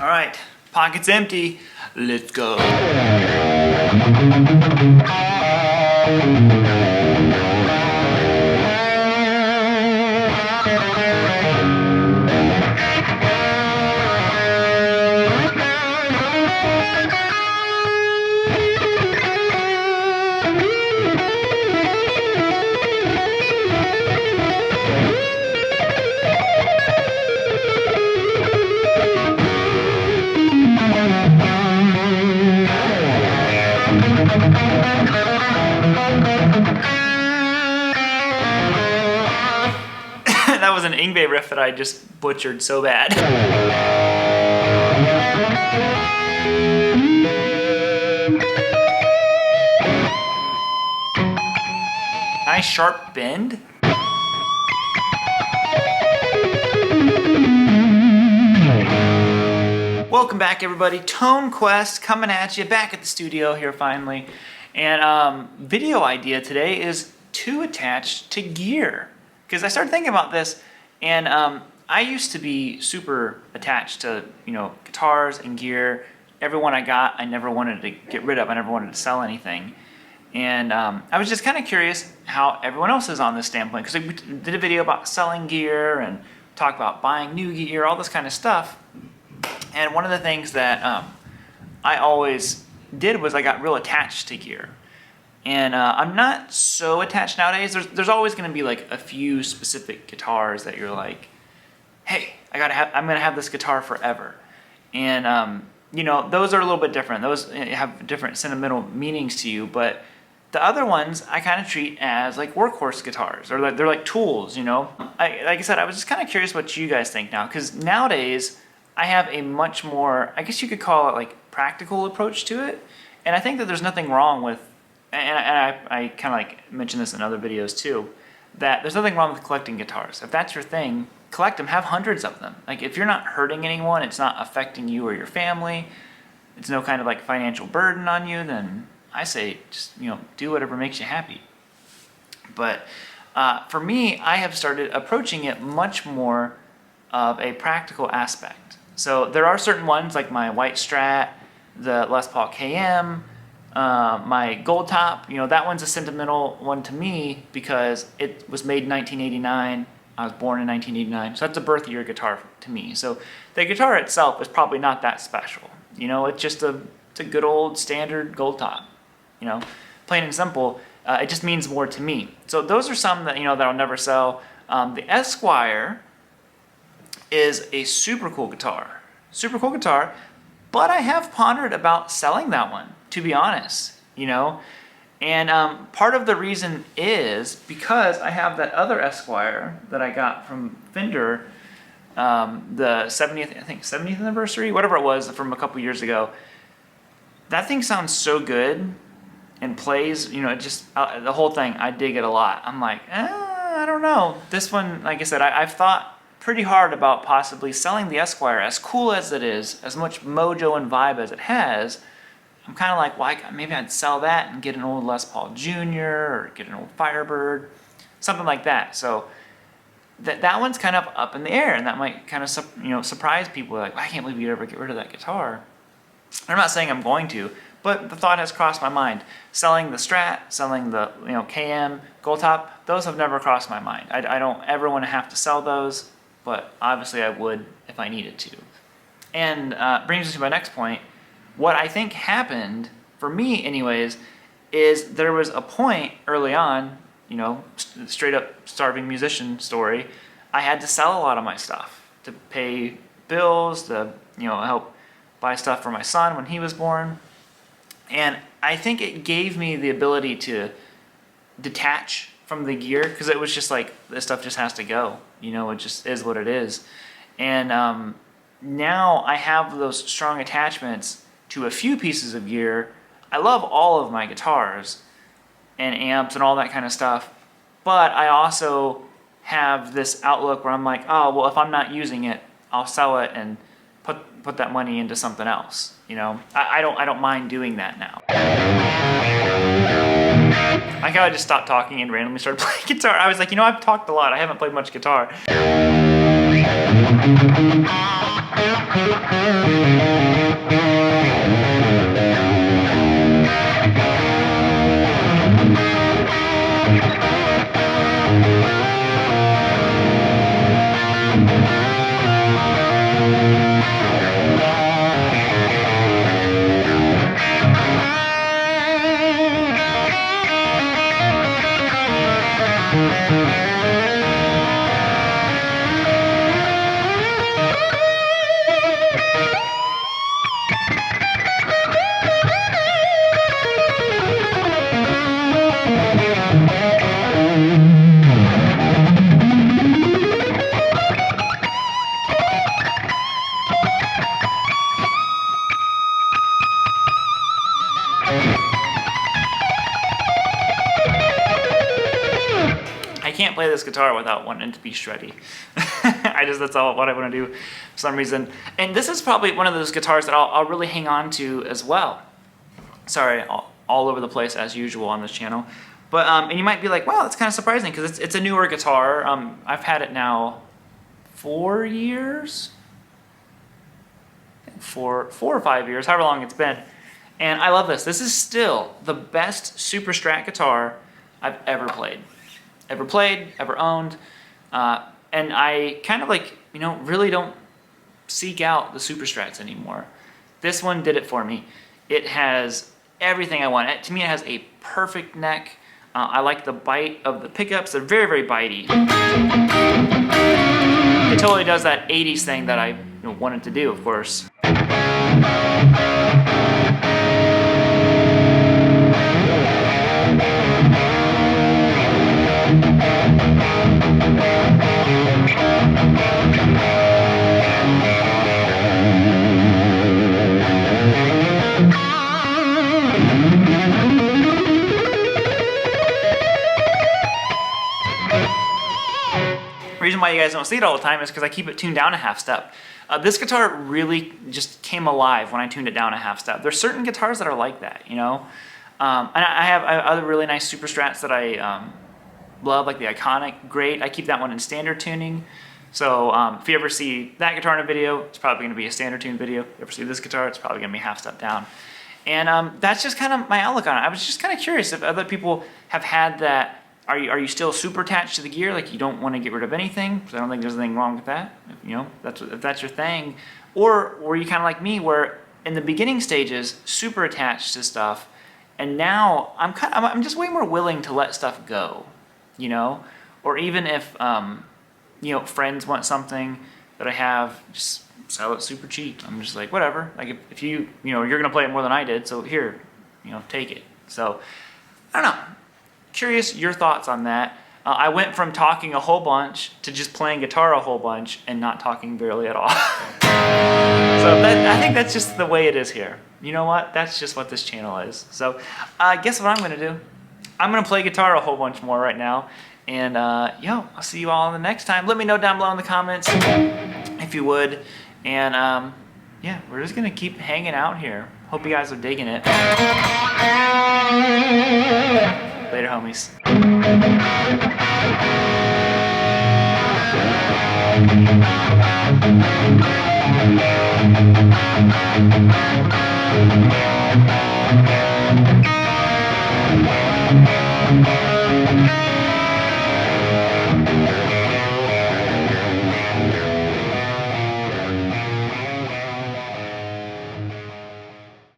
All right, pocket's empty. Let's go. That was an Ingve riff that I just butchered so bad. Nice sharp bend. Welcome back, everybody. Tone Quest coming at you, back at the studio here finally. And video idea today is to attach to gear. Because I started thinking about this, and I used to be super attached to, guitars and gear. Every one I got, I never wanted to get rid of. I never wanted to sell anything. And I was just kind of curious how everyone else is on this standpoint. Because we did a video about selling gear and talk about buying new gear, all this kind of stuff. And one of the things that I always did was I got real attached to gear. And I'm not so attached nowadays. There's always going to be like a few specific guitars that you're like, hey, I'm going to have this guitar forever. And those are a little bit different. Those have different sentimental meanings to you. But the other ones I kind of treat as like workhorse guitars, or they're like tools. Like I said, I was just kind of curious what you guys think now, because nowadays I have a much more, I guess you could call it like practical approach to it. And I think that there's nothing wrong with, and I kind of like mentioned this in other videos too, that there's nothing wrong with collecting guitars. If that's your thing, collect them, have hundreds of them. Like if you're not hurting anyone, it's not affecting you or your family, it's no kind of like financial burden on you, then I say just, do whatever makes you happy. But for me, I have started approaching it much more of a practical aspect. So there are certain ones like my white Strat, the Les Paul KM, my Gold Top, that one's a sentimental one to me because it was made in 1989. I was born in 1989, so that's a birth year guitar to me. So the guitar itself is probably not that special. It's just it's a good old standard Gold Top. Plain and simple. It just means more to me. So those are some that that I'll never sell. The Esquire is a super cool guitar, but I have pondered about selling that one, to be honest, and part of the reason is because I have that other Esquire that I got from Fender, the 70th anniversary, whatever it was, from a couple years ago. That thing sounds so good and plays, it just, the whole thing, I dig it a lot. I'm like, I don't know. This one, like I said, I've thought pretty hard about possibly selling the Esquire. As cool as it is, as much mojo and vibe as it has, I'm kind of like, well, maybe I'd sell that and get an old Les Paul Jr. or get an old Firebird, something like that. So that one's kind of up in the air, and that might kind of surprise people. Like, I can't believe you'd ever get rid of that guitar. I'm not saying I'm going to, but the thought has crossed my mind. Selling the Strat, selling the KM, Gold Top, those have never crossed my mind. I don't ever want to have to sell those, but obviously I would if I needed to. And brings us to my next point. What I think happened, for me anyways, is there was a point early on, straight up starving musician story, I had to sell a lot of my stuff to pay bills, to help buy stuff for my son when he was born. And I think it gave me the ability to detach from the gear, because it was just like, this stuff just has to go. It just is what it is. And now I have those strong attachments to a few pieces of gear. I love all of my guitars and amps and all that kind of stuff, but I also have this outlook where I'm like, oh, well, if I'm not using it, I'll sell it and put that money into something else. I don't mind doing that now. I kind of just stopped talking and randomly started playing guitar. I was like, I've talked a lot. I haven't played much guitar. I can't play this guitar without wanting it to be shreddy. That's all what I want to do for some reason. And this is probably one of those guitars that I'll really hang on to as well. Sorry, all over the place as usual on this channel. But, and you might be like, wow, that's kind of surprising because it's a newer guitar. I've had it now 4 years? 4 or 5 years, however long it's been. And I love this. This is still the best Super Strat guitar I've ever played. Ever owned. And I kind of like, really don't seek out the Super Strats anymore. This one did it for me. It has everything I want. To me, it has a perfect neck. I like the bite of the pickups. They're very, very bitey. It totally does that 80s thing that I wanted to do, of course. The reason why you guys don't see it all the time is because I keep it tuned down a half step. This guitar really just came alive when I tuned it down a half step. There's certain guitars that are like that, And I have other really nice Super Strats that I love, like the Iconic, great. I keep that one in standard tuning. So if you ever see that guitar in a video, it's probably going to be a standard tune video. If you ever see this guitar, it's probably going to be half step down. And that's just kind of my outlook on it. I was just kind of curious if other people have had that. Are you still super attached to the gear? Like you don't want to get rid of anything? Because I don't think there's anything wrong with that. If that's your thing. Or were you kind of like me, where in the beginning stages, super attached to stuff, and now I'm just way more willing to let stuff go, Or even if friends want something that I have, just sell it super cheap. I'm just like, whatever. Like if you're gonna play it more than I did, so here, take it. So I don't know. Curious your thoughts on that. I went from talking a whole bunch to just playing guitar a whole bunch and not talking barely at all. So I think that's just the way it is here. You know what? That's just what this channel is. So guess what I'm going to do? I'm going to play guitar a whole bunch more right now. And I'll see you all in the next time. Let me know down below in the comments if you would. And we're just going to keep hanging out here. Hope you guys are digging it. Later, homies.